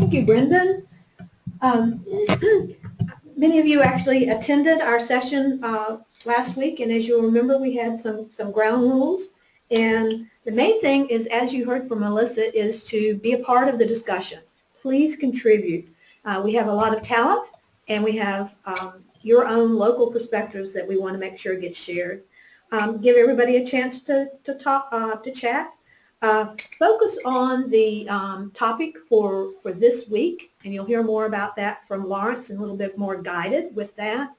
Thank you, Brendan. Many of you actually attended our session last week, and as you'll remember, we had some ground rules. And the main thing is, as you heard from Melissa, is to be a part of the discussion. Please contribute. We have a lot of talent, and we have your own local perspectives that we want to make sure gets shared. Give everybody a chance to talk, to chat. Focus on the topic for this week, and you'll hear more about that from Lawrence and a little bit more guided with that.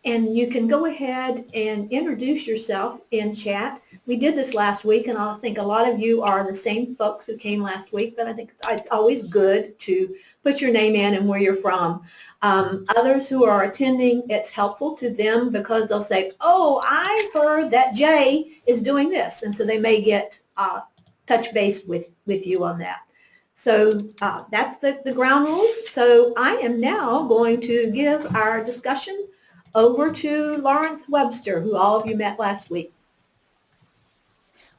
And you can go ahead and introduce yourself in chat. We did this last week, and I think a lot of you are the same folks who came last week, but I think it's always good to put your name in and where you're from. Others who are attending, it's helpful to them because they'll say, oh, I heard that Jay is doing this, and so they may get touch base with you on that. So that's the ground rules. So I am now going to give our discussion over to Lawrence Webster, who all of you met last week.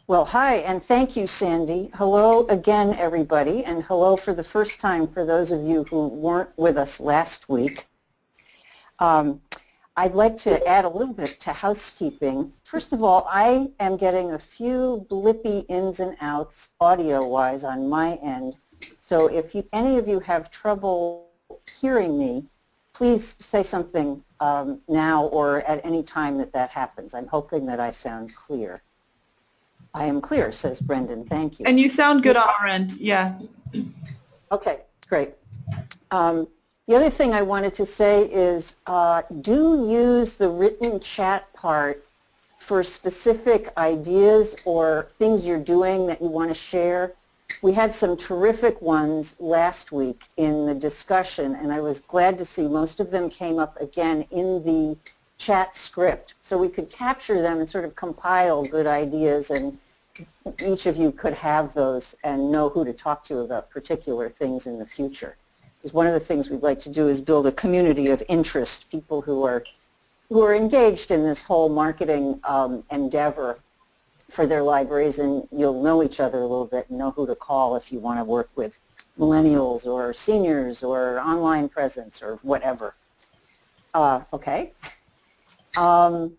Well, hi, and thank you, Sandy. Hello again, everybody, and hello for the first time for those of you who weren't with us last week. I'd like to add a little bit to housekeeping. First of all, I am getting a few blippy ins and outs audio-wise on my end, so if any of you have trouble hearing me, please say something now or at any time that happens. I'm hoping that I sound clear. I am clear, says Brendan. Thank you. And you sound good on our end, yeah. Okay, great. The other thing I wanted to say is do use the written chat part for specific ideas or things you're doing that you want to share. We had some terrific ones last week in the discussion, and I was glad to see most of them came up again in the chat script. So we could capture them and sort of compile good ideas, and each of you could have those and know who to talk to about particular things in the future. Because one of the things we'd like to do is build a community of interest, people who are engaged in this whole marketing endeavor for their libraries, and you'll know each other a little bit and know who to call if you want to work with millennials or seniors or online presence or whatever. Okay. And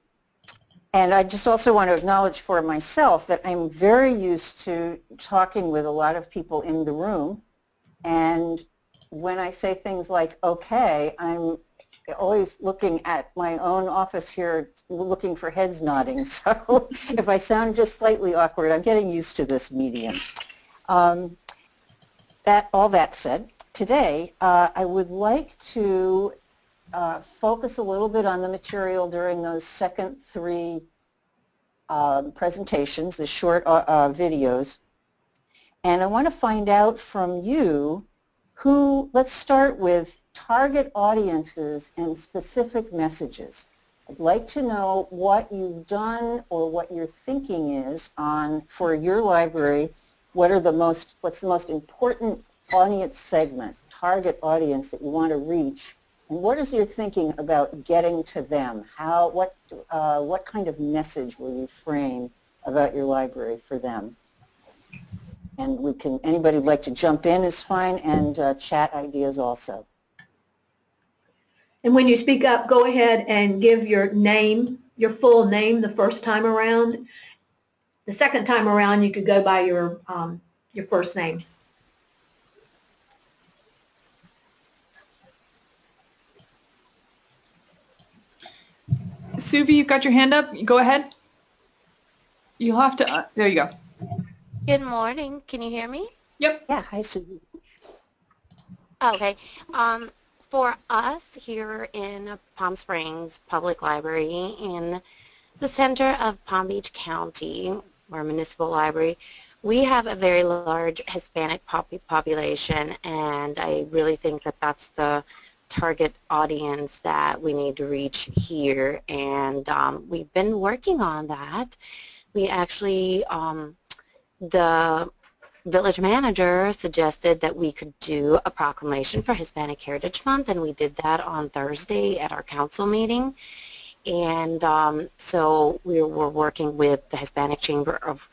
I just also want to acknowledge for myself that I'm very used to talking with a lot of people in the room, and when I say things like, okay, I'm always looking at my own office here looking for heads nodding, so if I sound just slightly awkward, I'm getting used to this medium. All that said, today I would like to focus a little bit on the material during those second three presentations, the short videos, and I want to find out from you let's start with target audiences and specific messages. I'd like to know what you've done or what your thinking is for your library. What's the most important audience segment, target audience that you want to reach, and what is your thinking about getting to them? What kind of message will you frame about your library for them? And anybody who'd like to jump in is fine, and chat ideas also. And when you speak up, go ahead and give your name, your full name the first time around. The second time around, you could go by your first name. Suvi, you've got your hand up. Go ahead. You'll have to, there you go. Good morning. Can you hear me? Yep. Yeah, hi, Suvi. Okay. For us here in Palm Springs Public Library in the center of Palm Beach County, our municipal library, we have a very large Hispanic population, and I really think that that's the target audience that we need to reach here, and we've been working on that. We actually, the village manager suggested that we could do a proclamation for Hispanic Heritage Month, and we did that on Thursday at our council meeting. And so we were working with the Hispanic Chamber of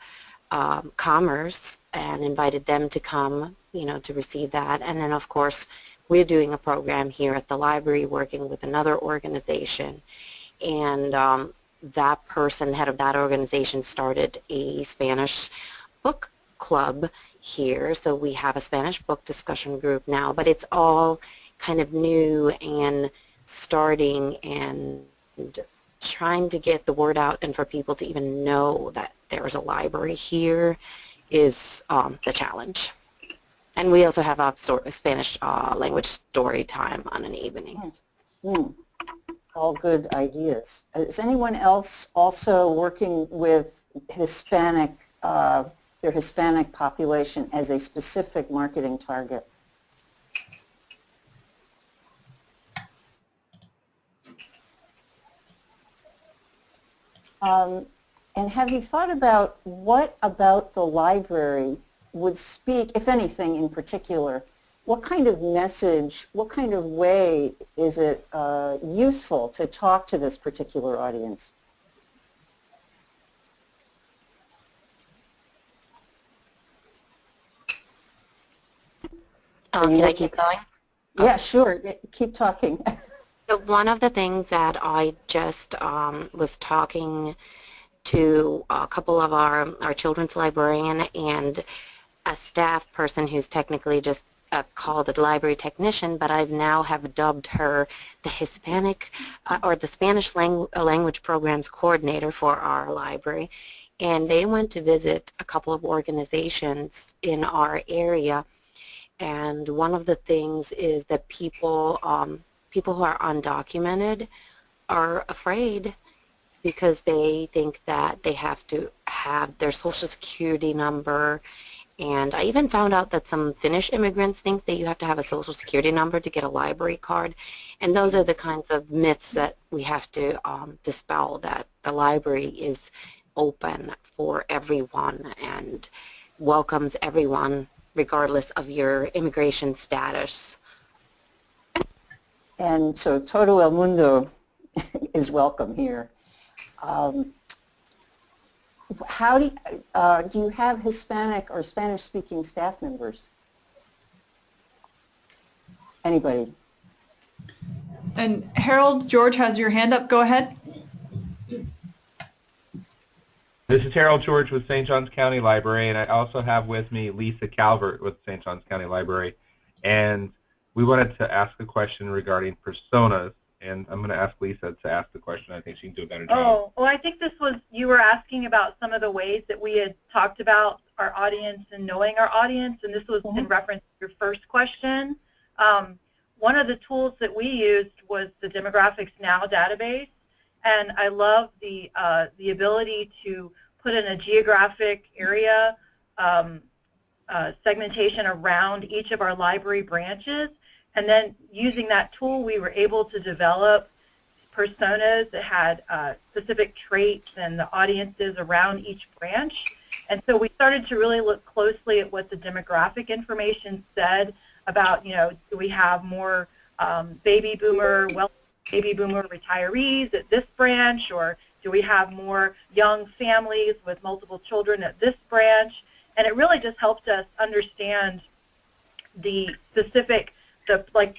Commerce and invited them to come to receive that. And then, of course, we're doing a program here at the library working with another organization. And that person, head of that organization, started a Spanish book club here. So we have a Spanish book discussion group now, but it's all kind of new and starting and trying to get the word out, and for people to even know that there's a library here is the challenge. And we also have a Spanish language story time on an evening. All good ideas. Is anyone else also working with Hispanic, their Hispanic population as a specific marketing target? And have you thought about what about the library would speak, if anything in particular, what kind of message, what kind of way is it useful to talk to this particular audience? Can I keep going? Yeah, sure. Keep talking. So one of the things that I just was talking to a couple of our children's librarian and a staff person who's technically just called a library technician, but I've now have dubbed her the Hispanic or the Spanish language programs coordinator for our library. And they went to visit a couple of organizations in our area. And one of the things is that people who are undocumented are afraid because they think that they have to have their social security number. And I even found out that some Finnish immigrants think that you have to have a social security number to get a library card. And those are the kinds of myths that we have to dispel, that the library is open for everyone and welcomes everyone regardless of your immigration status. And so todo el mundo is welcome here. How do you have Hispanic or Spanish-speaking staff members? Anybody? And Harold, George has your hand up. Go ahead. This is Harold George with St. Johns County Library, and I also have with me Lisa Calvert with St. Johns County Library. And we wanted to ask a question regarding personas, and I'm going to ask Lisa to ask the question. I think she can do a better job. Oh, well, I think this was, you were asking about some of the ways that we had talked about our audience and knowing our audience, and this was in reference to your first question. One of the tools that we used was the Demographics Now database, and I love the ability to put in a geographic area segmentation around each of our library branches. And then using that tool, we were able to develop personas that had specific traits and the audiences around each branch. And so we started to really look closely at what the demographic information said about, do we have more baby boomer retirees at this branch, or do we have more young families with multiple children at this branch? And it really just helped us understand the specific,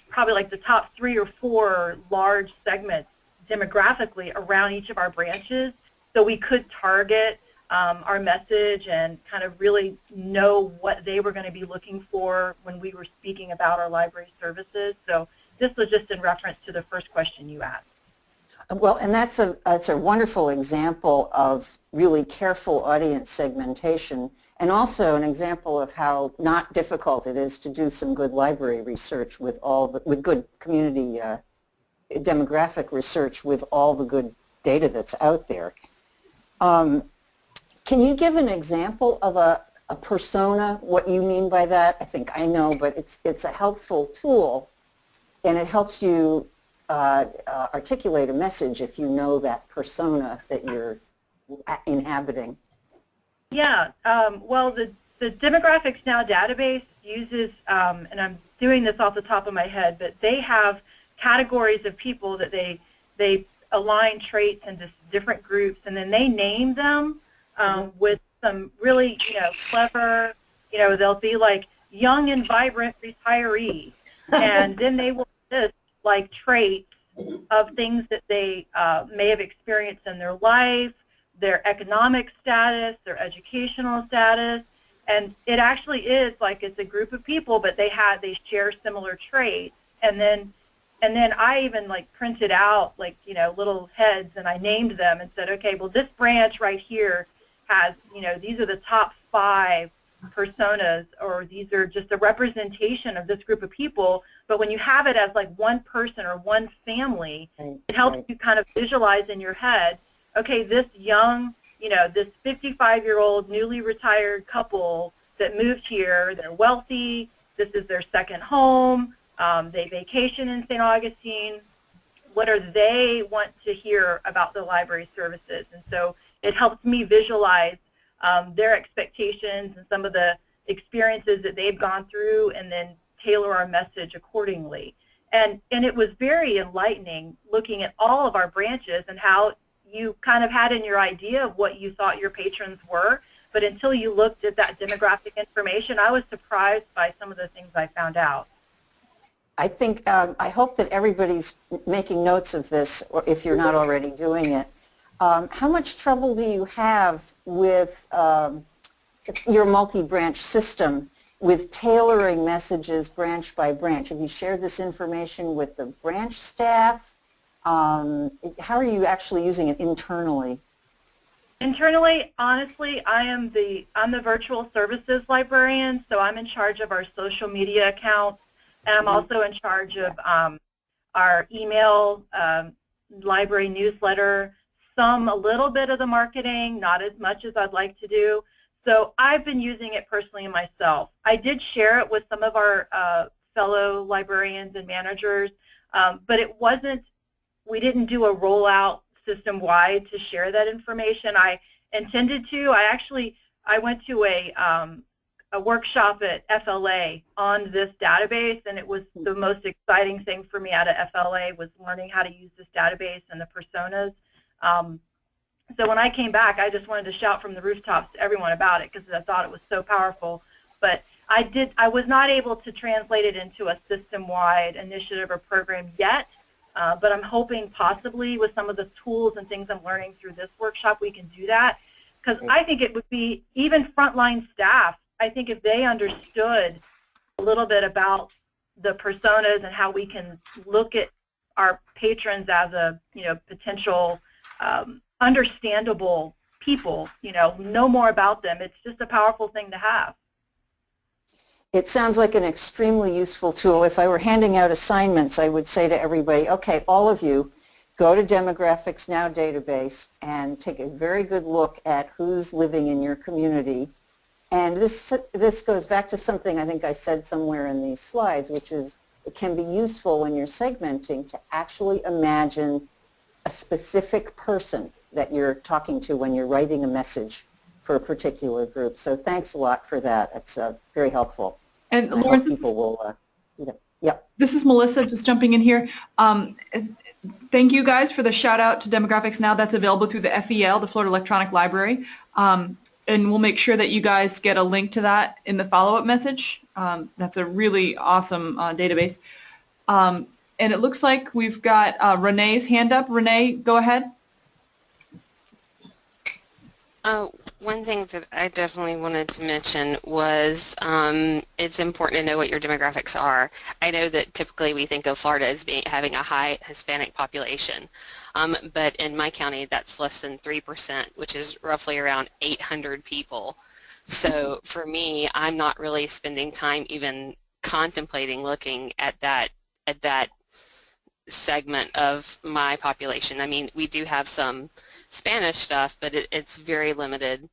probably the top 3 or 4 large segments demographically around each of our branches, so we could target our message and kind of really know what they were going to be looking for when we were speaking about our library services. So this was just in reference to the first question you asked. Well, and that's a wonderful example of really careful audience segmentation, and also an example of how not difficult it is to do some good library research with good community demographic research with all the good data that's out there. Can you give an example of a persona, what you mean by that? I think I know, but it's a helpful tool, and it helps you articulate a message if you know that persona that you're inhabiting. Yeah, well, the Demographics Now database uses, and I'm doing this off the top of my head, but they have categories of people that they align traits into different groups, and then they name them with some really, clever, they'll be like young and vibrant retiree. And then they will list like traits of things that they may have experienced in their life, their economic status, their educational status, and it actually is like it's a group of people, but they share similar traits. And then I even like printed out like, you know, little heads, and I named them and said, okay, well, this branch right here has, you know, these are the top 5 personas, or these are just a representation of this group of people. But when you have it as like one person or one family, it helps you kind of visualize in your head, okay, this young, you know, this 55-year-old newly retired couple that moved here, they're wealthy, this is their second home, they vacation in St. Augustine, what do they want to hear about the library services? And so it helps me visualize their expectations and some of the experiences that they've gone through, and then tailor our message accordingly. And it was very enlightening looking at all of our branches and how you kind of had in your idea of what you thought your patrons were, but until you looked at that demographic information, I was surprised by some of the things I found out. I think, I hope that everybody's making notes of this, or if you're not already doing it. How much trouble do you have with your multi-branch system with tailoring messages branch by branch? Have you shared this information with the branch staff? How are you actually using it internally? Internally, honestly, I'm the virtual services librarian, so I'm in charge of our social media accounts, and I'm also in charge of our email, library newsletter, a little bit of the marketing, not as much as I'd like to do. So I've been using it personally myself. I did share it with some of our fellow librarians and managers, but it wasn't, we didn't do a rollout system-wide to share that information. I intended to. I went to a workshop at FLA on this database, and it was the most exciting thing for me out of FLA was learning how to use this database and the personas. So when I came back, I just wanted to shout from the rooftops to everyone about it because I thought it was so powerful. But I was not able to translate it into a system-wide initiative or program yet, but I'm hoping possibly with some of the tools and things I'm learning through this workshop we can do that, because I think it would be even frontline staff, I think if they understood a little bit about the personas and how we can look at our patrons as a, you know, potential understandable people, you know more about them. It's just a powerful thing to have. It sounds like an extremely useful tool. If I were handing out assignments, I would say to everybody, okay, all of you, go to Demographics Now database and take a very good look at who's living in your community. And this goes back to something I think I said somewhere in these slides, which is it can be useful when you're segmenting to actually imagine a specific person that you're talking to when you're writing a message for a particular group. So thanks a lot for that. It's very helpful. And Lawrence, people will, this is Melissa just jumping in here. Thank you guys for the shout out to Demographics Now. That's available through the FEL, the Florida Electronic Library. And we'll make sure that you guys get a link to that in the follow-up message. That's a really awesome database. And it looks like we've got Renee's hand up. Renee, go ahead. One thing that I definitely wanted to mention was it's important to know what your demographics are. I know that typically we think of Florida as having a high Hispanic population, but in my county that's less than 3%, which is roughly around 800 people. So for me, I'm not really spending time even contemplating looking at that segment of my population. I mean, we do have some Spanish stuff, but it's very limited.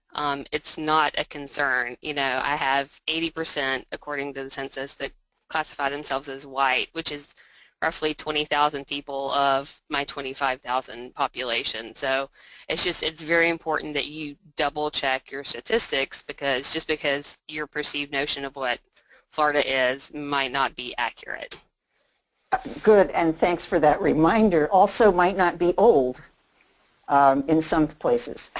It's not a concern. You know, I have 80%, according to the census, that classify themselves as white, which is roughly 20,000 people of my 25,000 population. So it's very important that you double check your statistics, because just because your perceived notion of what Florida is might not be accurate. Good, and thanks for that reminder. Also might not be old in some places.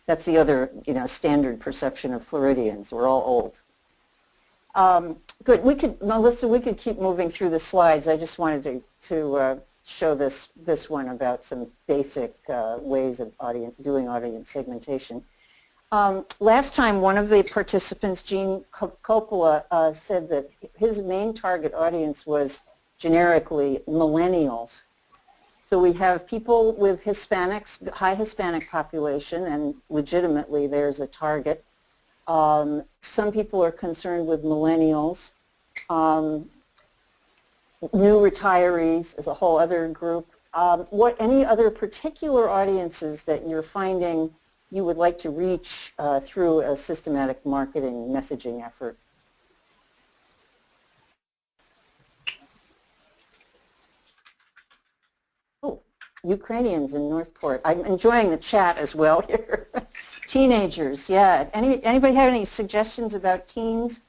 That's the other, standard perception of Floridians. We're all old. Good. Melissa, we could keep moving through the slides. I just wanted to show this one about some basic ways of doing audience segmentation. Last time, one of the participants, Gene Coppola, said that his main target audience was generically millennials. So we have people with Hispanics, high Hispanic population, and legitimately there's a target. Some people are concerned with millennials. New retirees is a whole other group. Any other particular audiences that you're finding you would like to reach through a systematic marketing messaging effort? Oh, Ukrainians in Northport. I'm enjoying the chat as well here. Teenagers, yeah. Anybody have any suggestions about teens?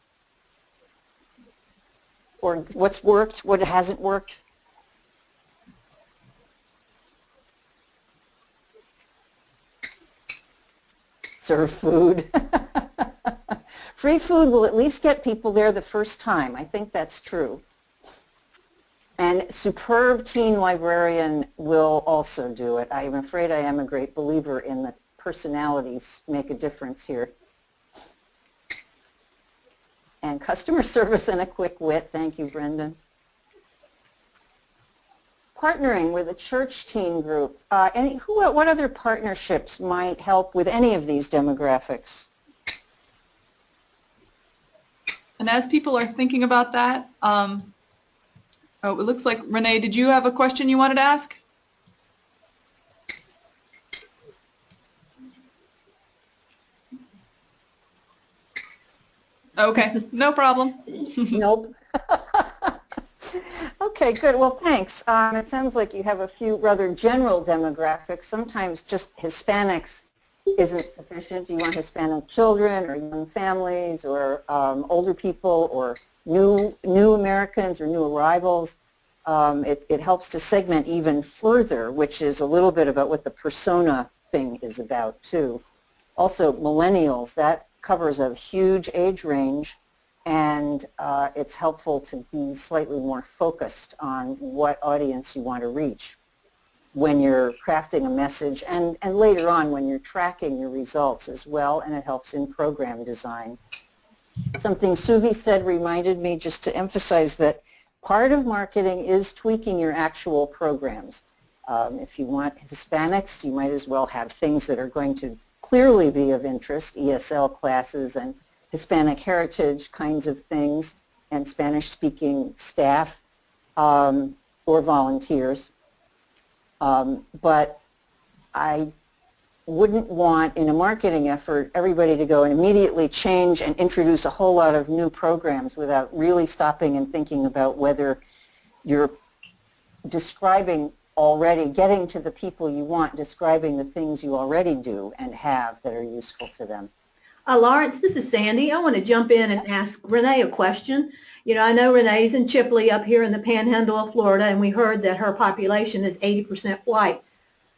Or what's worked, what hasn't worked? Serve food. Free food will at least get people there the first time. I think that's true. And superb teen librarian will also do it. I'm afraid I am a great believer in the personalities make a difference here. And customer service and a quick wit. Thank you, Brendan. Partnering with a church teen group. What other partnerships might help with any of these demographics? And as people are thinking about that, oh, it looks like, Renee, did you have a question you wanted to ask? Okay, no problem. Nope. Okay, good. Well, thanks. It sounds like you have a few rather general demographics. Sometimes just Hispanics isn't sufficient. You want Hispanic children or young families or older people or new Americans or new arrivals. It helps to segment even further, which is a little bit about what the persona thing is about, too. Also, millennials, that covers a huge age range, and it's helpful to be slightly more focused on what audience you want to reach when you're crafting a message and later on when you're tracking your results as well, and it helps in program design. Something Suvi said reminded me just to emphasize that part of marketing is tweaking your actual programs. If you want Hispanics, you might as well have things that are going to clearly be of interest, ESL classes and Hispanic heritage kinds of things, and Spanish-speaking staff or volunteers. But I wouldn't want, in a marketing effort, everybody to go and immediately change and introduce a whole lot of new programs without really stopping and thinking about whether you're describing already, getting to the people you want, describing the things you already do and have that are useful to them. Lawrence, this is Sandy. I want to jump in and ask Renee a question. You know, I know Renee's in Chipley up here in the panhandle of Florida, and we heard that her population is 80% white.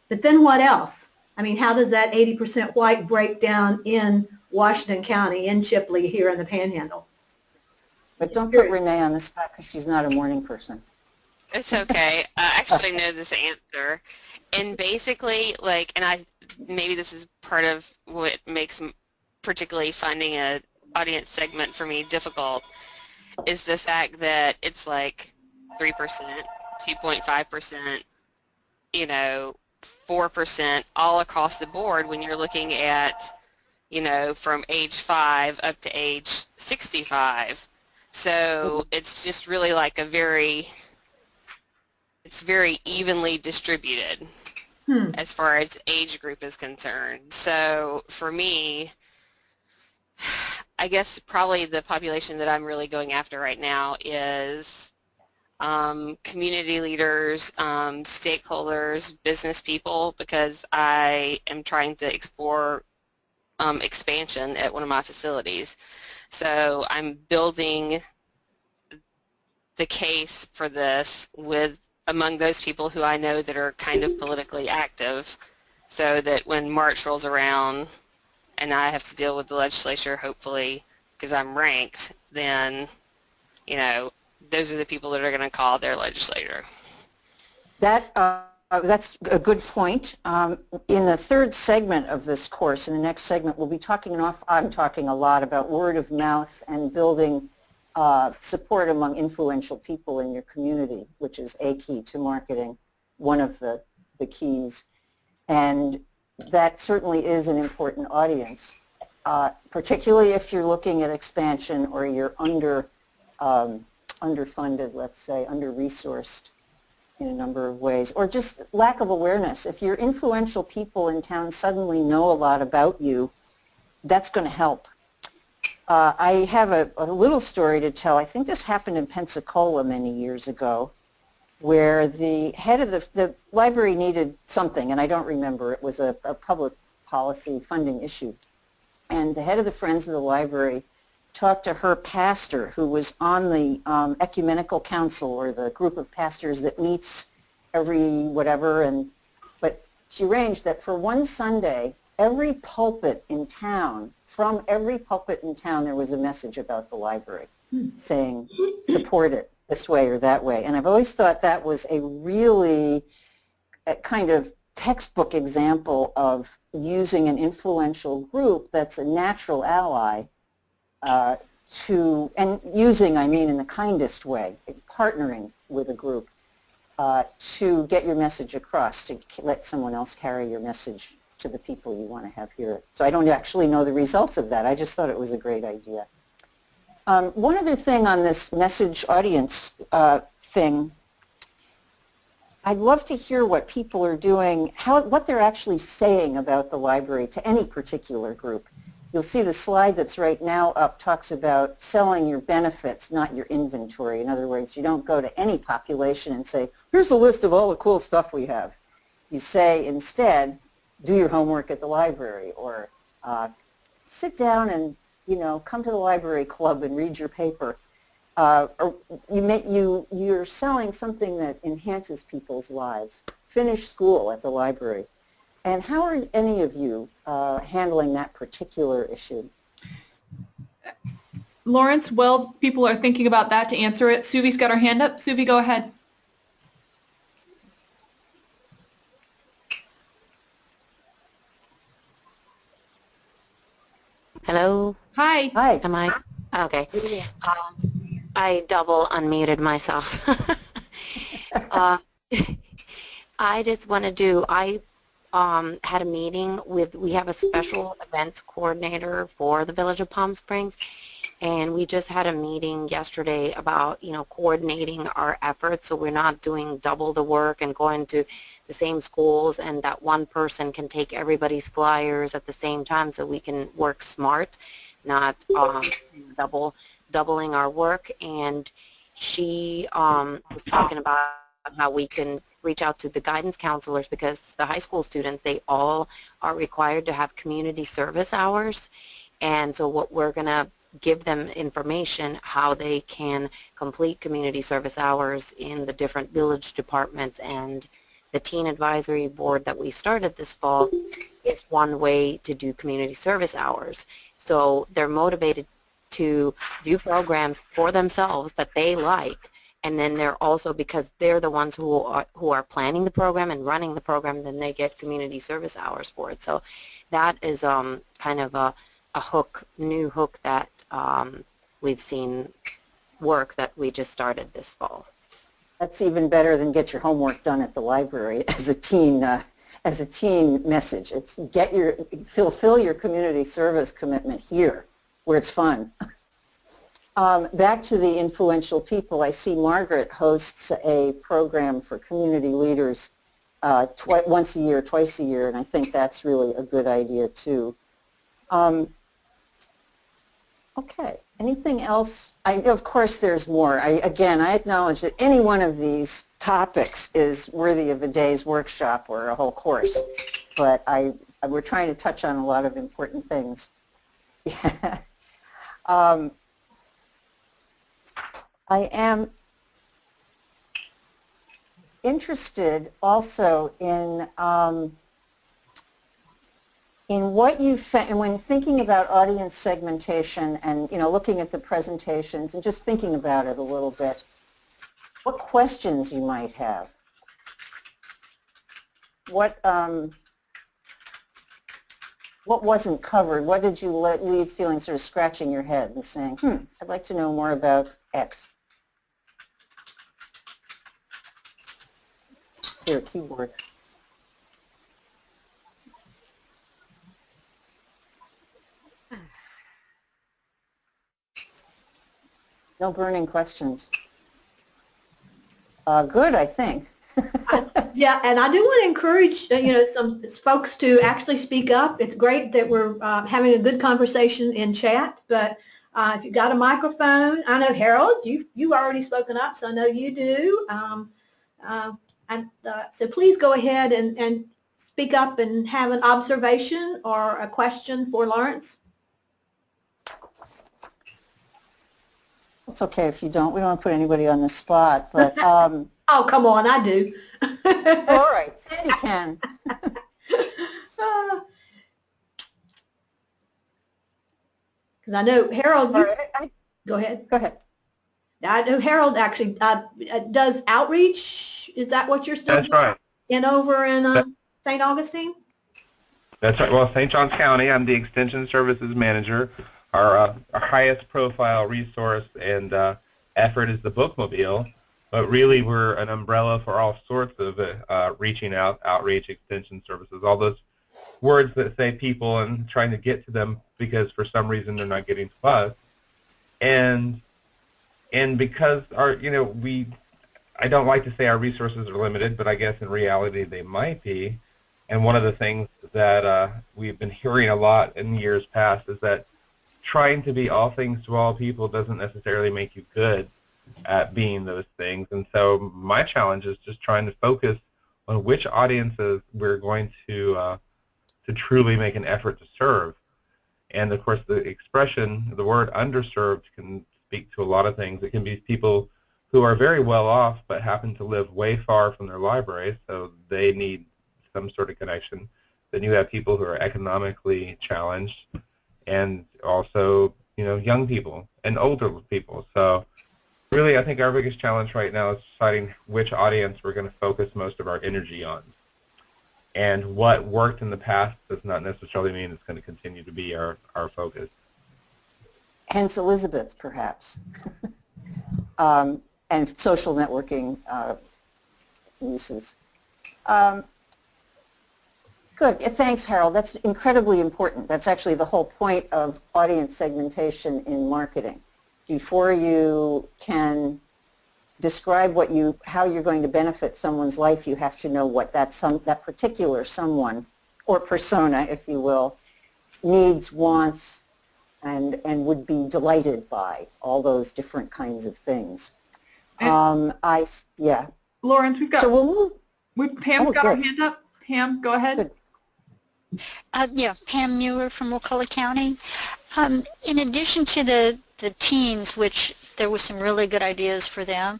But then what else? I mean, how does that 80% white break down in Washington County, in Chipley, here in the panhandle? But don't put Renee on the spot because she's not a morning person. It's okay. I actually know this answer. And basically, maybe this is part of what makes particularly finding a audience segment for me difficult, is the fact that it's like 3%, 2.5%, 4% all across the board when you're looking at, from age 5 up to age 65. So it's just really like it's very evenly distributed as far as age group is concerned. So for me, I guess probably the population that I'm really going after right now is community leaders, stakeholders, business people, because I am trying to explore expansion at one of my facilities. So I'm building the case for this among those people who I know that are kind of politically active, so that when March rolls around and I have to deal with the legislature, hopefully because I'm ranked, then, you know, those are the people that are going to call their legislator. That's a good point. In the third segment of this course, in the next segment, we'll be talking I'm talking a lot about word of mouth and building support among influential people in your community, which is a key to marketing, one of the keys. And that certainly is an important audience, particularly if you're looking at expansion or you're underfunded, let's say, under-resourced in a number of ways, or just lack of awareness. If your influential people in town suddenly know a lot about you, that's going to help. I have a little story to tell. I think this happened in Pensacola many years ago, where the head of the library needed something, and I don't remember. It was a public policy funding issue. And the head of the Friends of the Library talked to her pastor, who was on the ecumenical council, or the group of pastors that meets every whatever, but she arranged that for one Sunday, every pulpit in town, from every pulpit in town, there was a message about the library saying, support it this way or that way. And I've always thought that was a really kind of textbook example of using an influential group that's a natural ally and using, I mean, in the kindest way, partnering with a group to get your message across, to let someone else carry your message to the people you want to have hear it. So I don't actually know the results of that. I just thought it was a great idea. One other thing on this message audience thing, I'd love to hear what people are doing, what they're actually saying about the library to any particular group. You'll see the slide that's right now up talks about selling your benefits, not your inventory. In other words, you don't go to any population and say, here's a list of all the cool stuff we have. You say instead, do your homework at the library, or sit down and, you know, come to the library club and read your paper. Or you're selling something that enhances people's lives. Finish school at the library. And how are any of you handling that particular issue? Lawrence, well, people are thinking about that to answer it. Suvi's got her hand up. Suvi, go ahead. Hello? Hi. Hi. Am I? Okay. I double unmuted myself. I just want to had a meeting we have a special events coordinator for the Village of Palm Springs, and we just had a meeting yesterday about, you know, coordinating our efforts so we're not doing double the work and going to the same schools, and that one person can take everybody's flyers at the same time so we can work smart, not doubling our work. And she was talking about how we can reach out to the guidance counselors, because the high school students, they all are required to have community service hours. And so what we're going to give them information how they can complete community service hours in the different village departments. And the teen advisory board that we started this fall is one way to do community service hours. So they're motivated to do programs for themselves that they like, and then they're also, because they're the ones who are planning the program and running the program, then they get community service hours for it. So that is kind of a new hook that we've seen work that we just started this fall. That's even better than get your homework done at the library as a teen message. It's fulfill your community service commitment here, where it's fun. Back to the influential people, I see Margaret hosts a program for community leaders once a year, twice a year, and I think that's really a good idea too. Okay, anything else? Of course there's more. I acknowledge that any one of these topics is worthy of a day's workshop or a whole course, but we're trying to touch on a lot of important things. I am interested also in in what you found, when thinking about audience segmentation and, you know, looking at the presentations and just thinking about it a little bit, what questions you might have? What wasn't covered? What did you leave feeling sort of scratching your head and saying, I'd like to know more about X? Here, keyboard. No burning questions. Good, I think. Yeah, and I do want to encourage some folks to actually speak up. It's great that we're having a good conversation in chat, but if you've got a microphone, I know Harold, you've already spoken up, so I know you do. So please go ahead and speak up and have an observation or a question for Lawrence. It's okay if you don't. We don't want to put anybody on the spot, but oh, come on, I do. all right, Sandy can. Because I know Harold, Go ahead. Go ahead. I know Harold actually does outreach. Is that what you're still doing? That's right. Over in St. Augustine? That's right. Well, St. Johns County, I'm the Extension Services Manager. Our highest profile resource and effort is the Bookmobile, but really we're an umbrella for all sorts of reaching out, outreach, extension services, all those words that say people and trying to get to them because for some reason they're not getting to us. And because I don't like to say our resources are limited, but I guess in reality they might be. And one of the things that we've been hearing a lot in years past is that trying to be all things to all people doesn't necessarily make you good at being those things. And so my challenge is just trying to focus on which audiences we're going to truly make an effort to serve. And of course the expression, the word underserved, can speak to a lot of things. It can be people who are very well off but happen to live way far from their library, so they need some sort of connection. Then you have people who are economically challenged, and also, young people and older people. So really, I think our biggest challenge right now is deciding which audience we're going to focus most of our energy on. And what worked in the past does not necessarily mean it's going to continue to be our focus. Hence Elizabeth, perhaps. And social networking uses. Good. Thanks, Harold. That's incredibly important. That's actually the whole point of audience segmentation in marketing. Before you can describe how you're going to benefit someone's life, you have to know what that particular someone, or persona, if you will, needs, wants, and would be delighted by, all those different kinds of things. Yeah. Lawrence, we've got. So we'll move. Pam's got her hand up. Pam, go ahead. Good. Yeah, Pam Mueller from Wakulla County. In addition to the teens, which there was some really good ideas for them,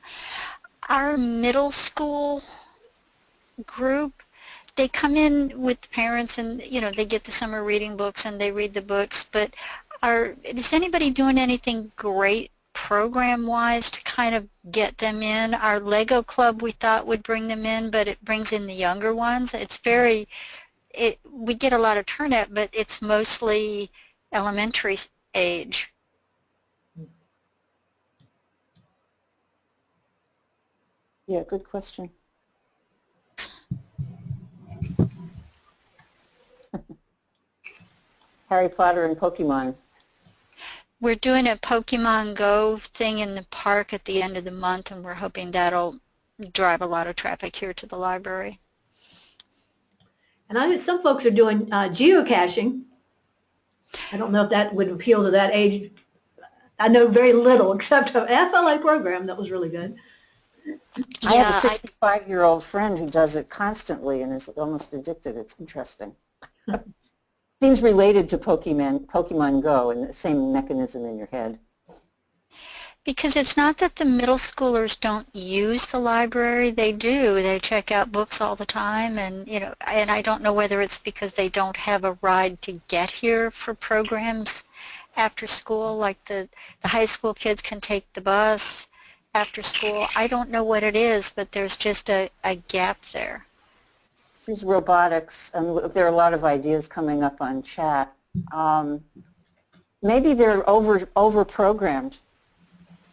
our middle school group, they come in with parents and, they get the summer reading books and they read the books, but is anybody doing anything great program-wise to kind of get them in? Our Lego club we thought would bring them in, but it brings in the younger ones. We get a lot of turnout, but it's mostly elementary age. Yeah, good question. Harry Potter and Pokemon. We're doing a Pokemon Go thing in the park at the end of the month, and we're hoping that'll drive a lot of traffic here to the library. And I know some folks are doing geocaching. I don't know if that would appeal to that age. I know very little except an FLA program that was really good. I have a 65-year-old friend who does it constantly and is almost addicted. It's interesting. Seems related to Pokemon Go and the same mechanism in your head. Because it's not that the middle schoolers don't use the library. They do. They check out books all the time, and and I don't know whether it's because they don't have a ride to get here for programs after school, like the high school kids can take the bus after school. I don't know what it is, but there's just a gap there. There's robotics, and there are a lot of ideas coming up on chat. Maybe they're over-programmed.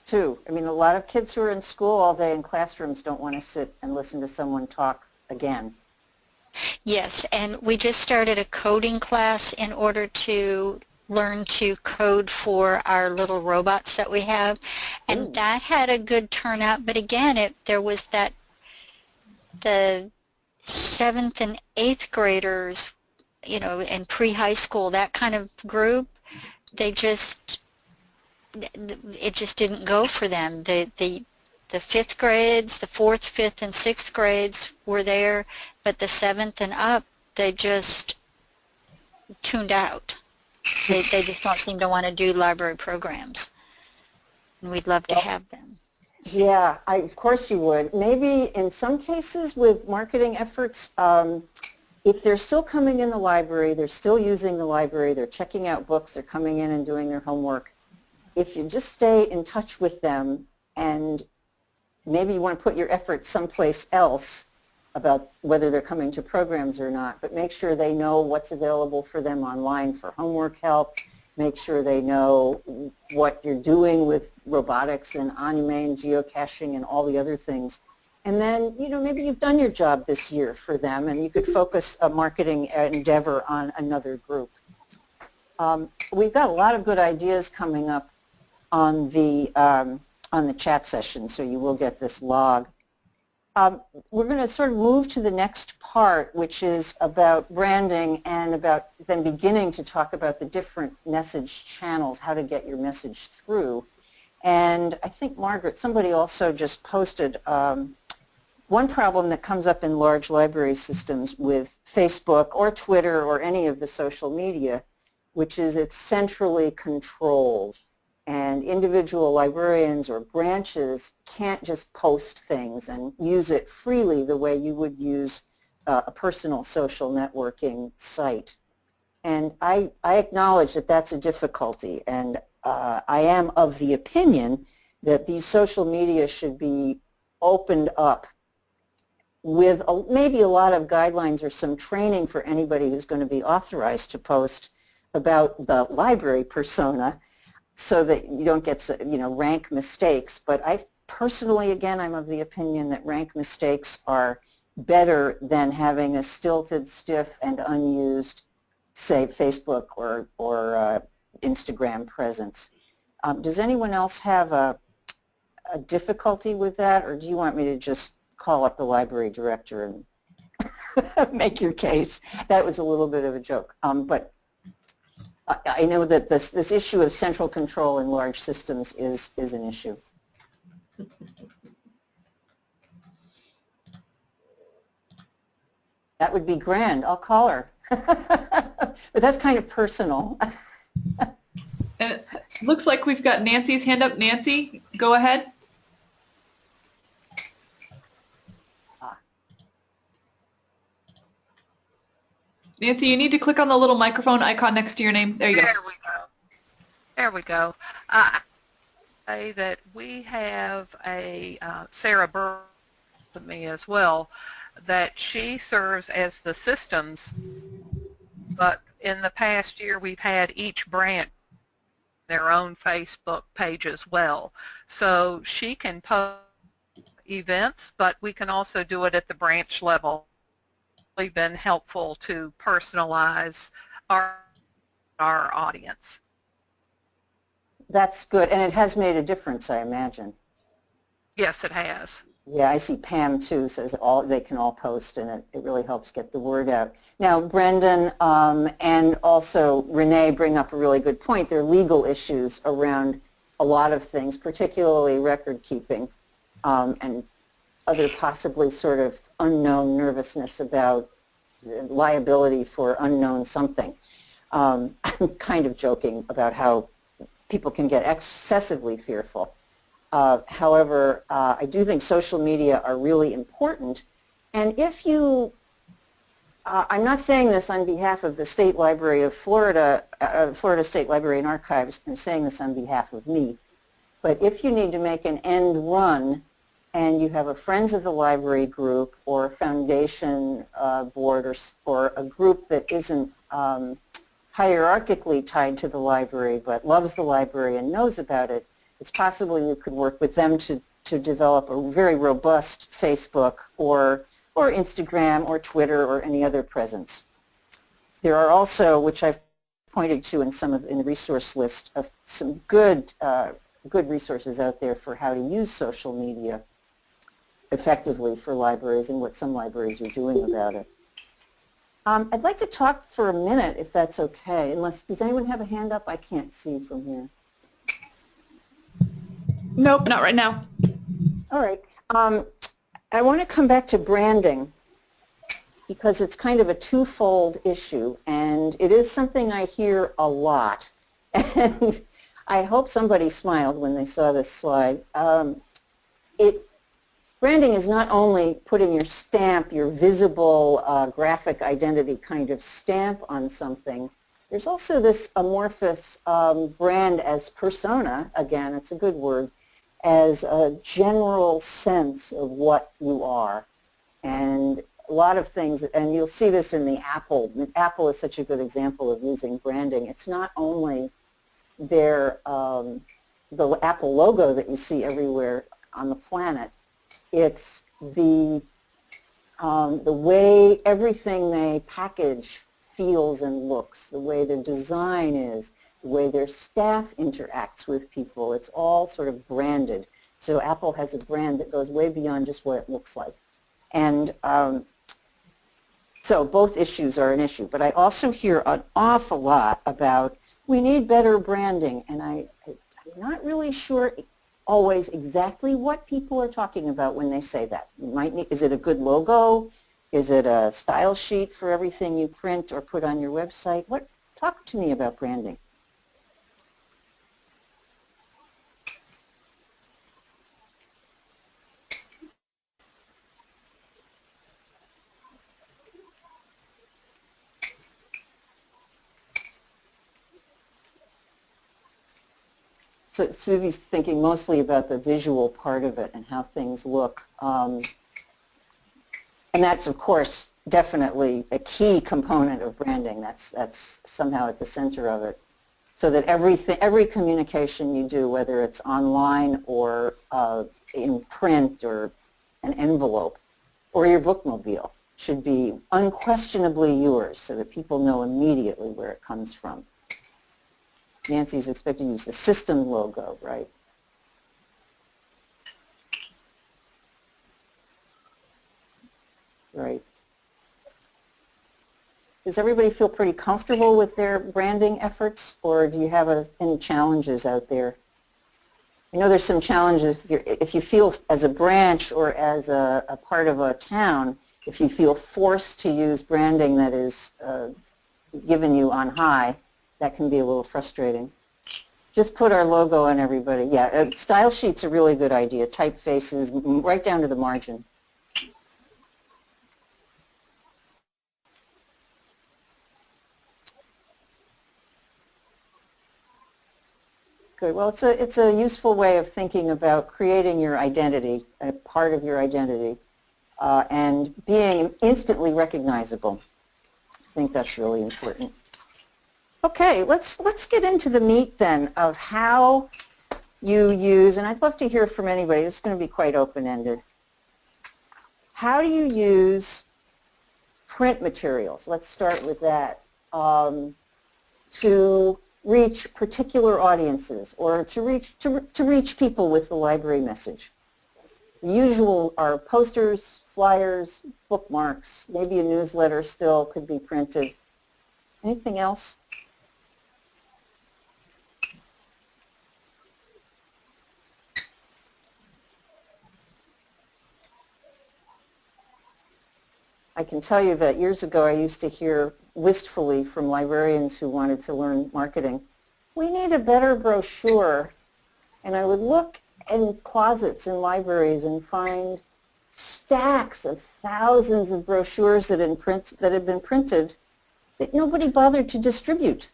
Too. I mean, a lot of kids who are in school all day in classrooms don't want to sit and listen to someone talk again. Yes, and we just started a coding class in order to learn to code for our little robots that we have, and Ooh. that had a good turnout. But again, there was the 7th and 8th graders, in pre-high school, that kind of group, it just didn't go for them. The 5th grades, the 4th, 5th, and 6th grades were there, but the 7th and up, they just tuned out. They just don't seem to want to do library programs, and we'd love to have them. Yeah, of course you would. Maybe in some cases with marketing efforts, if they're still coming in the library, they're still using the library, they're checking out books, they're coming in and doing their homework, if you just stay in touch with them, and maybe you want to put your efforts someplace else about whether they're coming to programs or not, but make sure they know what's available for them online for homework help, make sure they know what you're doing with robotics and anime and geocaching and all the other things. And then, maybe you've done your job this year for them, and you could focus a marketing endeavor on another group. We've got a lot of good ideas coming up on the chat session, so you will get this log. We're going to sort of move to the next part, which is about branding and about then beginning to talk about the different message channels, how to get your message through. And I think, Margaret, somebody also just posted one problem that comes up in large library systems with Facebook or Twitter or any of the social media, which is it's centrally controlled. And individual librarians or branches can't just post things and use it freely the way you would use a personal social networking site. And I acknowledge that that's a difficulty, and I am of the opinion that these social media should be opened up with maybe a lot of guidelines or some training for anybody who's going to be authorized to post about the library persona, so that you don't get, rank mistakes. But I personally, again, I'm of the opinion that rank mistakes are better than having a stilted, stiff, and unused, say, Facebook or Instagram presence. Does anyone else have a difficulty with that, or do you want me to just call up the library director and make your case? That was a little bit of a joke, but I know that this issue of central control in large systems is an issue. That would be grand. I'll call her. But that's kind of personal. And it looks like we've got Nancy's hand up. Nancy, go ahead. Nancy, you need to click on the little microphone icon next to your name. There you go. There we go. There we go. I say that we have a Sarah Burr with me as well, that she serves as the systems, but in the past year we've had each branch their own Facebook page as well. So she can post events, but we can also do it at the branch level. Been helpful to personalize our audience. That's good, and it has made a difference, I imagine. Yes, it has. Yeah, I see Pam too says they can all post, and it really helps get the word out. Now, Brendan and also Renee bring up a really good point. There are legal issues around a lot of things, particularly record keeping, and other possibly sort of unknown nervousness about liability for unknown something. I'm kind of joking about how people can get excessively fearful. However, I do think social media are really important. And if you, I'm not saying this on behalf of the State Library of Florida, Florida State Library and Archives, I'm saying this on behalf of me. But if you need to make an end run and you have a Friends of the Library group or a foundation board or a group that isn't hierarchically tied to the library but loves the library and knows about it, it's possible you could work with them to develop a very robust Facebook or Instagram or Twitter or any other presence. There are also, which I've pointed to in in the resource list, of some good resources out there for how to use social media effectively for libraries and what some libraries are doing about it. I'd like to talk for a minute, if that's okay, unless, does anyone have a hand up? I can't see from here. Nope, not right now. All right. I want to come back to branding because it's kind of a twofold issue, and it is something I hear a lot. And I hope somebody smiled when they saw this slide. Branding is not only putting your stamp, your visible graphic identity kind of stamp on something. There's also this amorphous brand as persona, again, it's a good word, as a general sense of what you are. And a lot of things, and you'll see this in the Apple. Apple is such a good example of using branding. It's not only the Apple logo that you see everywhere on the planet. It's the way everything they package feels and looks, the way their design is, the way their staff interacts with people. It's all sort of branded. So Apple has a brand that goes way beyond just what it looks like. And so both issues are an issue. But I also hear an awful lot about we need better branding. And I'm not really sure always exactly what people are talking about when they say that. You might need, is it a good logo? Is it a style sheet for everything you print or put on your website? Talk to me about branding. So Suvi's thinking mostly about the visual part of it and how things look. And that's, of course, definitely a key component of branding. That's somehow at the center of it. So that every communication you do, whether it's online or in print or an envelope or your bookmobile, should be unquestionably yours so that people know immediately where it comes from. Nancy's expected to use the system logo, right? Right. Does everybody feel pretty comfortable with their branding efforts, or do you have any challenges out there? I know there's some challenges if you feel as a branch or as a part of a town, if you feel forced to use branding that is given you on high, that can be a little frustrating. Just put our logo on everybody. Yeah, style sheet's a really good idea. Typefaces, right down to the margin. Good. Well, it's a useful way of thinking about creating your identity, a part of your identity, and being instantly recognizable. I think that's really important. Okay, let's get into the meat then of how you use, and I'd love to hear from anybody. This is going to be quite open-ended. How do you use print materials? Let's start with that. To reach particular audiences or to reach people with the library message. The usual are posters, flyers, bookmarks, maybe a newsletter still could be printed. Anything else? I can tell you that years ago I used to hear wistfully from librarians who wanted to learn marketing, we need a better brochure. And I would look in closets in libraries and find stacks of thousands of brochures that had been printed that nobody bothered to distribute.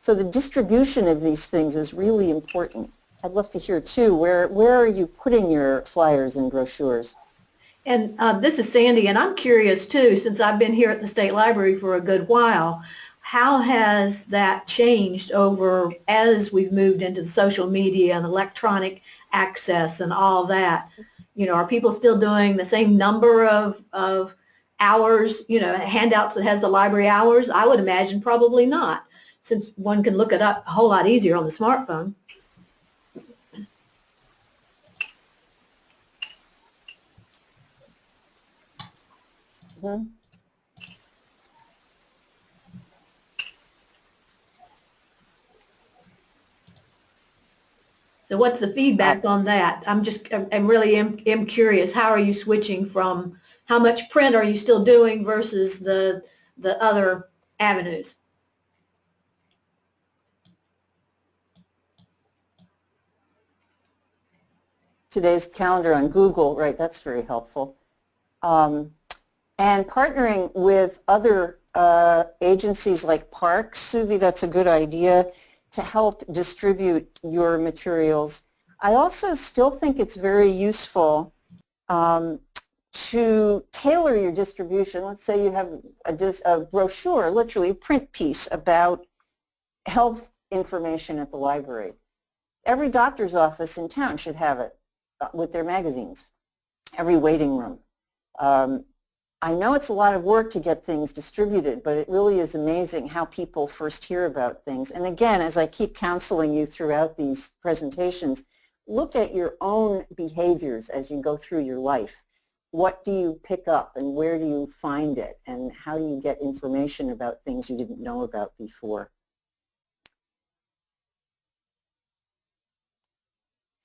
So the distribution of these things is really important. I'd love to hear too, where are you putting your flyers and brochures? And this is Sandy, and I'm curious too, since I've been here at the State Library for a good while, how has that changed over as we've moved into the social media and electronic access and all that? You know, are people still doing the same number of hours, you know, handouts that has the library hours? I would imagine probably not, since one can look it up a whole lot easier on the smartphone. Mm-hmm. So what's the feedback on that? I'm really am curious. How are you switching from, how much print are you still doing versus the other avenues? Today's calendar on Google, right, that's very helpful. And partnering with other agencies like Parks, Suvi, that's a good idea, to help distribute your materials. I also still think it's very useful to tailor your distribution. Let's say you have a brochure, literally a print piece about health information at the library. Every doctor's office in town should have it with their magazines, every waiting room. I know it's a lot of work to get things distributed, but it really is amazing how people first hear about things. And again, as I keep counseling you throughout these presentations, look at your own behaviors as you go through your life. What do you pick up and where do you find it? And how do you get information about things you didn't know about before?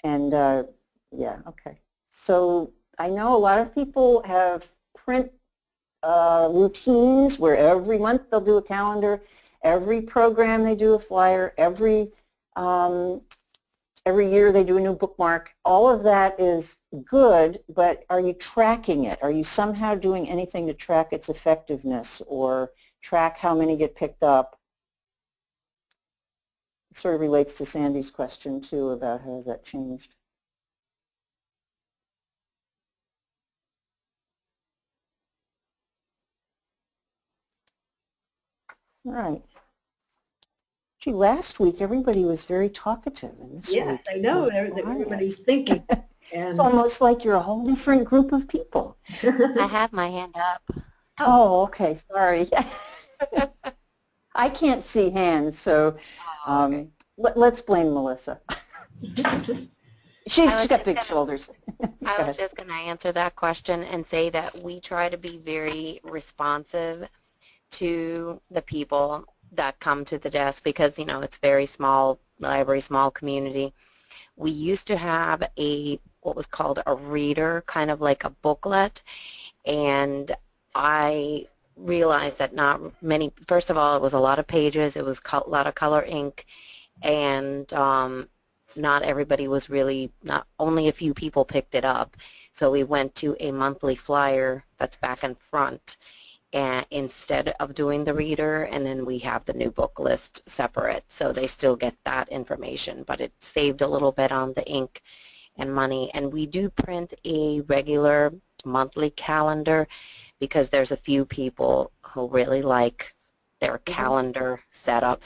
And yeah, okay. So I know a lot of people have print routines where every month they'll do a calendar, every program they do a flyer, every year they do a new bookmark. All of that is good, but are you tracking it? Are you somehow doing anything to track its effectiveness or track how many get picked up? It sort of relates to Sandy's question too about how has that changed. All right. Gee, last week everybody was very talkative, and this week. Yes, I know that everybody's thinking. And it's almost like you're a whole different group of people. I have my hand up. Oh, okay. Sorry. I can't see hands, so let's blame Melissa. She's got big shoulders. I was just going to answer that question and say that we try to be very responsive to the people that come to the desk because, you know, it's very small library, small community. We used to have what was called a reader, kind of like a booklet, and I realized that not many, first of all, it was a lot of pages, it was a lot of color ink, and not everybody was really, not only a few people picked it up. So we went to a monthly flyer that's back and front and instead of doing the reader, and then we have the new book list separate, so they still get that information, but it saved a little bit on the ink and money. And we do print a regular monthly calendar because there's a few people who really like their calendar set up.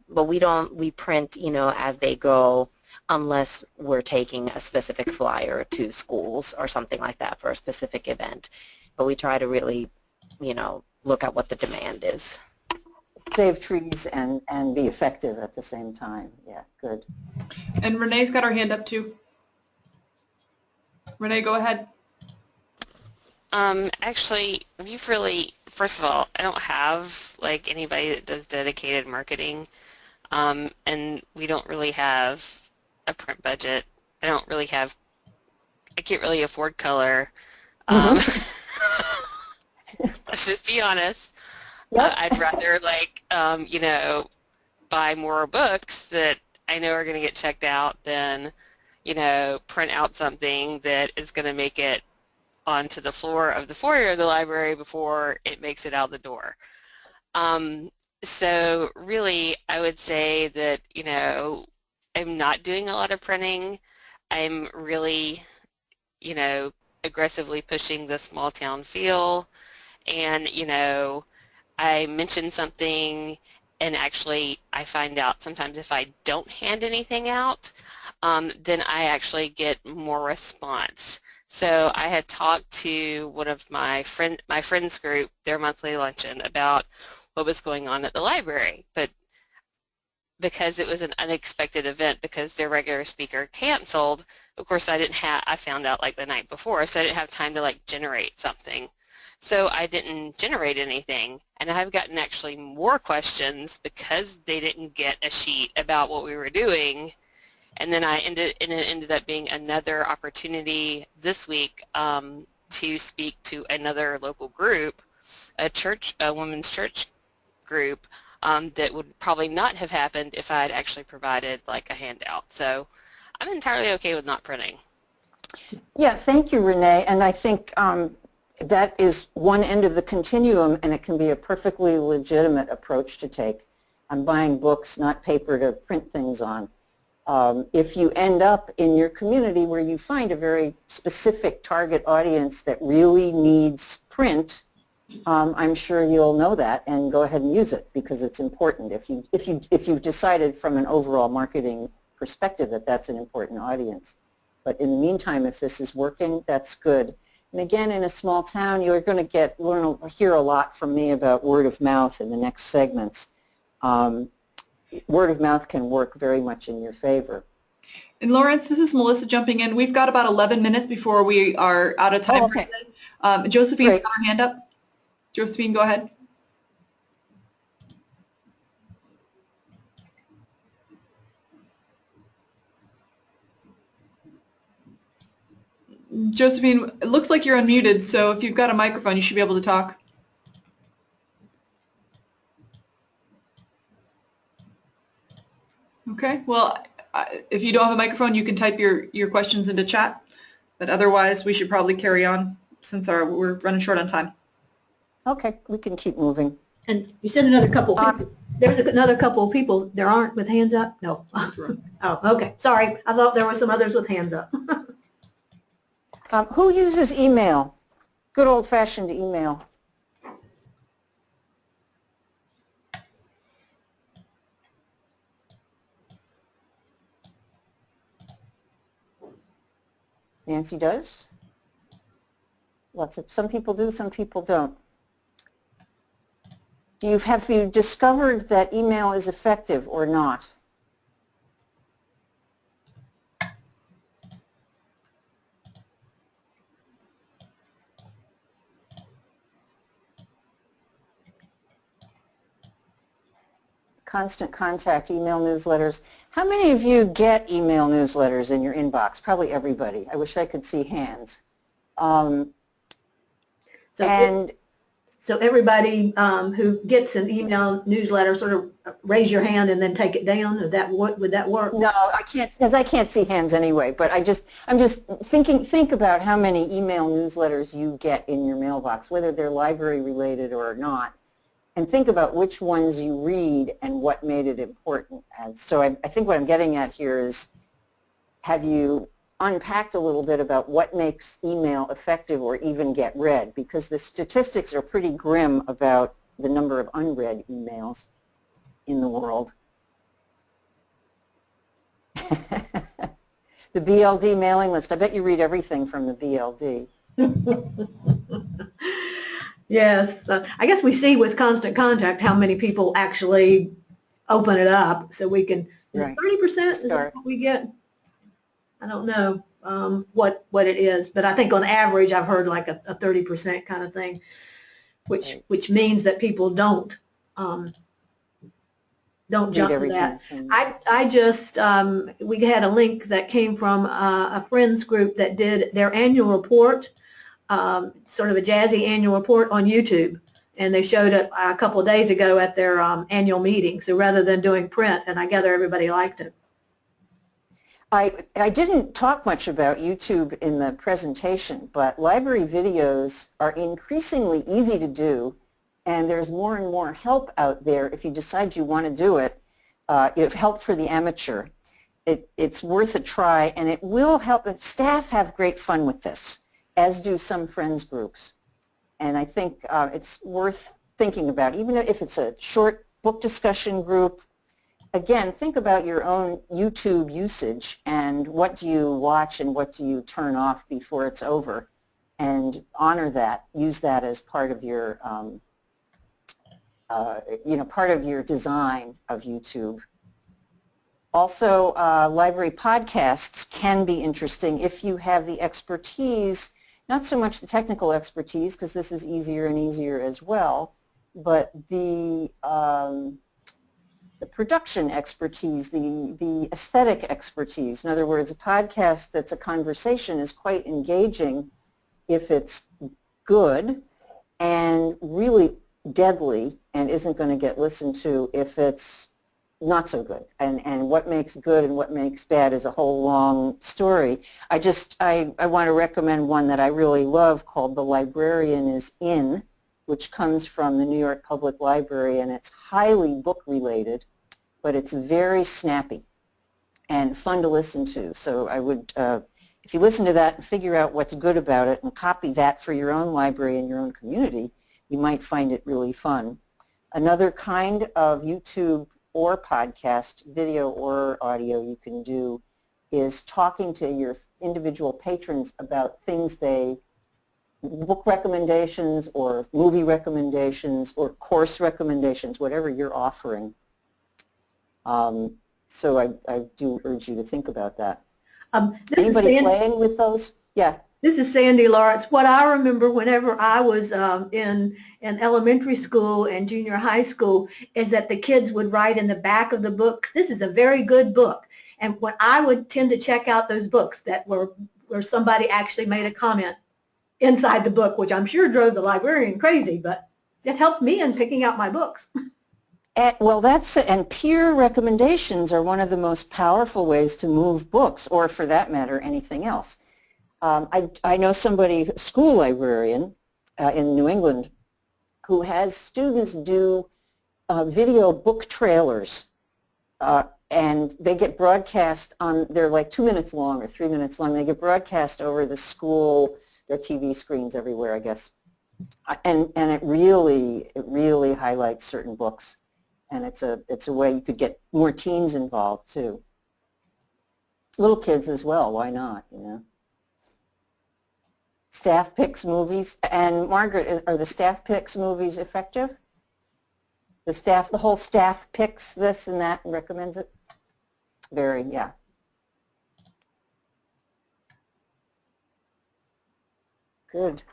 But we print, you know, as they go, unless we're taking a specific flyer to schools or something like that for a specific event. But we try to really, you know, look at what the demand is. Save trees and be effective at the same time. Yeah, good. And Renee's got her hand up too. Renee, go ahead. Actually, we've really, first of all, I don't have like anybody that does dedicated marketing, and we don't really have a print budget. I can't really afford color. Let's just be honest. Yep. I'd rather you know, buy more books that I know are going to get checked out than, you know, print out something that is going to make it onto the floor of the foyer of the library before it makes it out the door. So really, I would say that, you know, I'm not doing a lot of printing. I'm really, you know, aggressively pushing the small town feel, and, you know, I mention something and actually I find out sometimes if I don't hand anything out, then I actually get more response. So I had talked to one of my friends group, their monthly luncheon, about what was going on at the library, but because it was an unexpected event because their regular speaker canceled, of course I found out like the night before, so I didn't have time to like generate something. So I didn't generate anything, and I've gotten actually more questions because they didn't get a sheet about what we were doing. And then it ended up being another opportunity this week to speak to another local group, a women's church group, that would probably not have happened if I had actually provided like a handout. So I'm entirely okay with not printing. Yeah, thank you, Renee. And I think that is one end of the continuum, and it can be a perfectly legitimate approach to take. I'm buying books, not paper to print things on. If you end up in your community where you find a very specific target audience that really needs print, I'm sure you'll know that and go ahead and use it because it's important. If you've decided from an overall marketing perspective that that's an important audience. But in the meantime, if this is working, that's good. And again, in a small town, you're going to hear a lot from me about word of mouth in the next segments. Word of mouth can work very much in your favor. And Lawrence, this is Melissa jumping in. We've got about 11 minutes before we are out of time. Oh, okay. Josephine's got her hand up. Josephine, go ahead. Josephine, it looks like you're unmuted, so if you've got a microphone, you should be able to talk. Okay, well, if you don't have a microphone, you can type your questions into chat, but otherwise we should probably carry on since we're running short on time. Okay, we can keep moving. And you said another couple people. There's another couple of people. There aren't with hands up? No. Oh, okay. Sorry. I thought there were some others with hands up. Who uses email? Good old-fashioned email. Nancy does. Some people do, some people don't. Have you discovered that email is effective or not? Constant contact, email newsletters. How many of you get email newsletters in your inbox? Probably everybody. I wish I could see hands. So everybody who gets an email newsletter, sort of raise your hand and then take it down. Would that work? No, I can't, because I can't see hands anyway. But I'm just think about how many email newsletters you get in your mailbox, whether they're library related or not, and think about which ones you read and what made it important. And so I think what I'm getting at here is, have you unpacked a little bit about what makes email effective or even get read? Because the statistics are pretty grim about the number of unread emails in the world. The BLD mailing list. I bet you read everything from the BLD. Yes. I guess we see with Constant Contact how many people actually open it up, so we can, Right. 30% is what we get? I don't know what it is, but I think on average I've heard like a 30% kind of thing, which means that people don't jump to that. I just, we had a link that came from a friends group that did their annual report, sort of a jazzy annual report on YouTube, and they showed it a couple of days ago at their annual meeting. So rather than doing print, and I gather everybody liked it. I didn't talk much about YouTube in the presentation, but library videos are increasingly easy to do, and there's more and more help out there if you decide you want to do it. It's help for the amateur. It's worth a try, and it will help. Staff have great fun with this, as do some friends groups. And I think it's worth thinking about, even if it's a short book discussion group. Again, think about your own YouTube usage and what do you watch and what do you turn off before it's over, and honor that. Use that as part of your, part of your design of YouTube. Also, library podcasts can be interesting if you have the expertise, not so much the technical expertise, because this is easier and easier as well, but the production expertise, the aesthetic expertise. In other words, a podcast that's a conversation is quite engaging if it's good, and really deadly and isn't going to get listened to if it's not so good. And what makes good and what makes bad is a whole long story. I want to recommend one that I really love called The Librarian is In, which comes from the New York Public Library, and it's highly book related, but it's very snappy and fun to listen to. So I would, if you listen to that and figure out what's good about it and copy that for your own library and your own community, you might find it really fun. Another kind of YouTube or podcast, video or audio, you can do is talking to your individual patrons about things book recommendations or movie recommendations or course recommendations, whatever you're offering. So I do urge you to think about that. Anybody playing with those? Yeah. This is Sandy Lawrence. What I remember whenever I was in elementary school and junior high school is that the kids would write in the back of the book, this is a very good book. And when I would tend to check out those books that where somebody actually made a comment inside the book, which I'm sure drove the librarian crazy, but it helped me in picking out my books. Well, and peer recommendations are one of the most powerful ways to move books, or for that matter, anything else. I know somebody, a school librarian in New England, who has students do video book trailers, and they get broadcast on, they're like 2 minutes long or 3 minutes long. They get broadcast over the school, their TV screens everywhere, I guess. And it really highlights certain books. And it's a way you could get more teens involved too. Little kids as well, why not, you know? Staff picks movies. And Margaret, are the staff picks movies effective? The whole staff picks this and that and recommends it? Very, yeah. Good.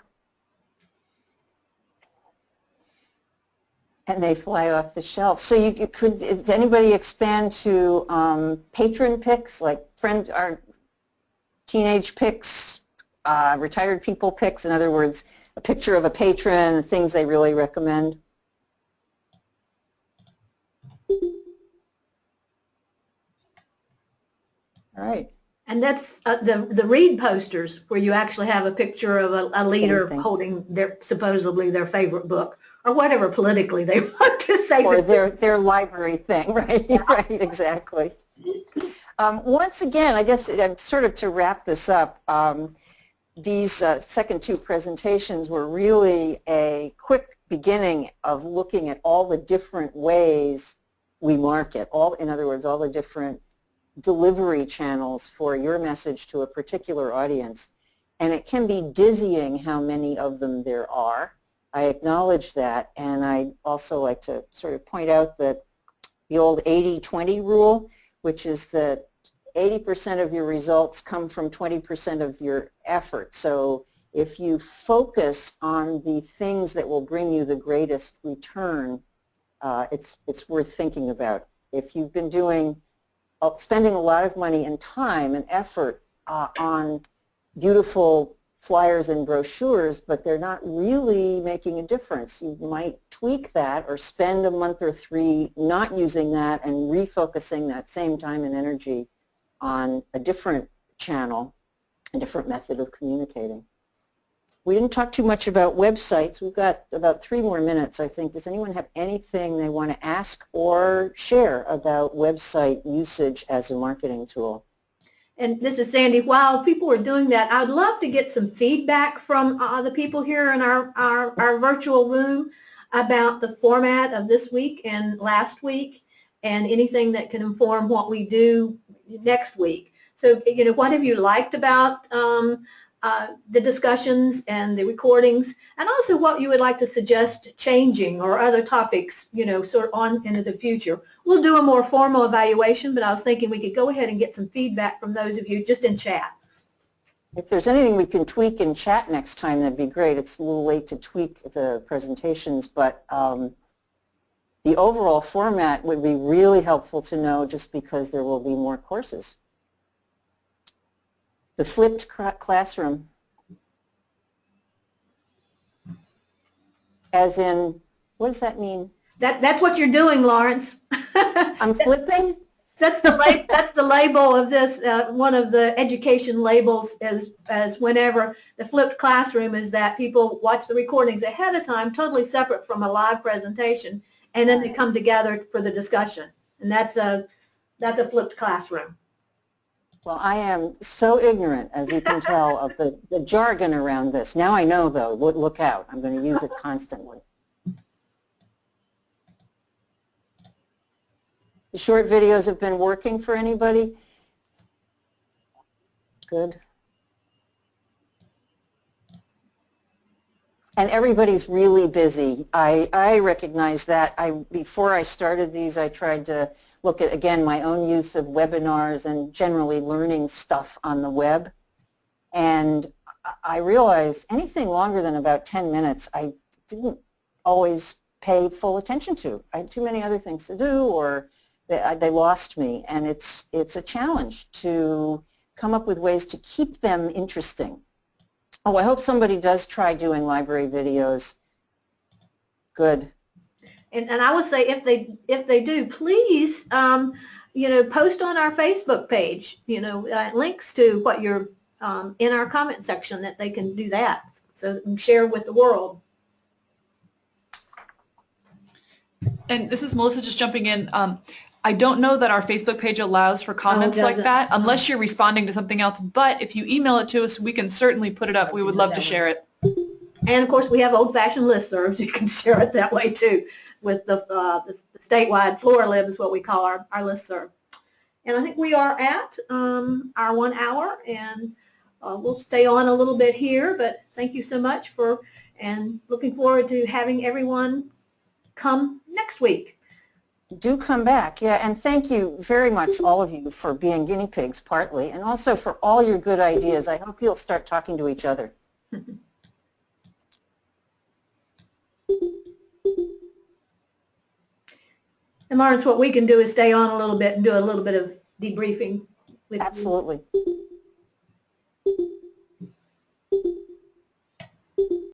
And they fly off the shelf. So you could, does anybody expand to patron picks, like our teenage picks, retired people picks? In other words, a picture of a patron, things they really recommend? All right. And that's the read posters, where you actually have a picture of a leader holding supposedly their favorite book, or whatever politically they want to say. Or their library thing, right? Yeah. Right, exactly. Once again, I guess sort of to wrap this up, these second two presentations were really a quick beginning of looking at all the different ways we market, in other words, all the different delivery channels for your message to a particular audience. And it can be dizzying how many of them there are. I acknowledge that, and I also like to sort of point out that the old 80-20 rule, which is that 80% of your results come from 20% of your effort. So if you focus on the things that will bring you the greatest return, it's worth thinking about. If you've been spending a lot of money and time and effort on beautiful flyers and brochures, but they're not really making a difference, you might tweak that or spend a month or 3 not using that and refocusing that same time and energy on a different channel, a different method of communicating. We didn't talk too much about websites. We've got about 3 more minutes, I think. Does anyone have anything they want to ask or share about website usage as a marketing tool? And this is Sandy. While people are doing that, I'd love to get some feedback from the people here in our virtual room about the format of this week and last week, and anything that can inform what we do next week. So, you know, what have you liked about the discussions and the recordings, and also what you would like to suggest changing or other topics, you know, sort of on into the future. We'll do a more formal evaluation, but I was thinking we could go ahead and get some feedback from those of you just in chat. If there's anything we can tweak in chat next time, that'd be great. It's a little late to tweak the presentations, but the overall format would be really helpful to know, just because there will be more courses. The flipped classroom, as in, what does that mean? That's what you're doing, Lawrence. I'm flipping? That's the label of this. One of the education labels as whenever the flipped classroom is that people watch the recordings ahead of time, totally separate from a live presentation, and then they come together for the discussion. And that's a flipped classroom. Well, I am so ignorant, as you can tell, of the jargon around this. Now I know, though. Look out. I'm going to use it constantly. The short videos have been working for anybody? Good. And everybody's really busy. I recognize that. Before I started these, I tried to look at, again, my own use of webinars and generally learning stuff on the web. And I realized anything longer than about 10 minutes, I didn't always pay full attention to. I had too many other things to do, or they lost me. And it's a challenge to come up with ways to keep them interesting. Oh, I hope somebody does try doing library videos. Good. And I would say if they do, please, you know, post on our Facebook page, you know, links to what you're in our comment section, that they can do that, so they can share with the world. And this is Melissa just jumping in. I don't know that our Facebook page allows for comments like that unless you're responding to something else, but if you email it to us, we can certainly put it up. We would love to share it. And of course, we have old-fashioned listservs. You can share it that way too, with the statewide FloraLib is what we call our listserv. And I think we are at our 1 hour, and we'll stay on a little bit here, but thank you so much and looking forward to having everyone come next week. Do come back, yeah, and thank you very much, all of you, for being guinea pigs, partly, and also for all your good ideas. I hope you'll start talking to each other. And Lawrence, what we can do is stay on a little bit and do a little bit of debriefing with you. Absolutely.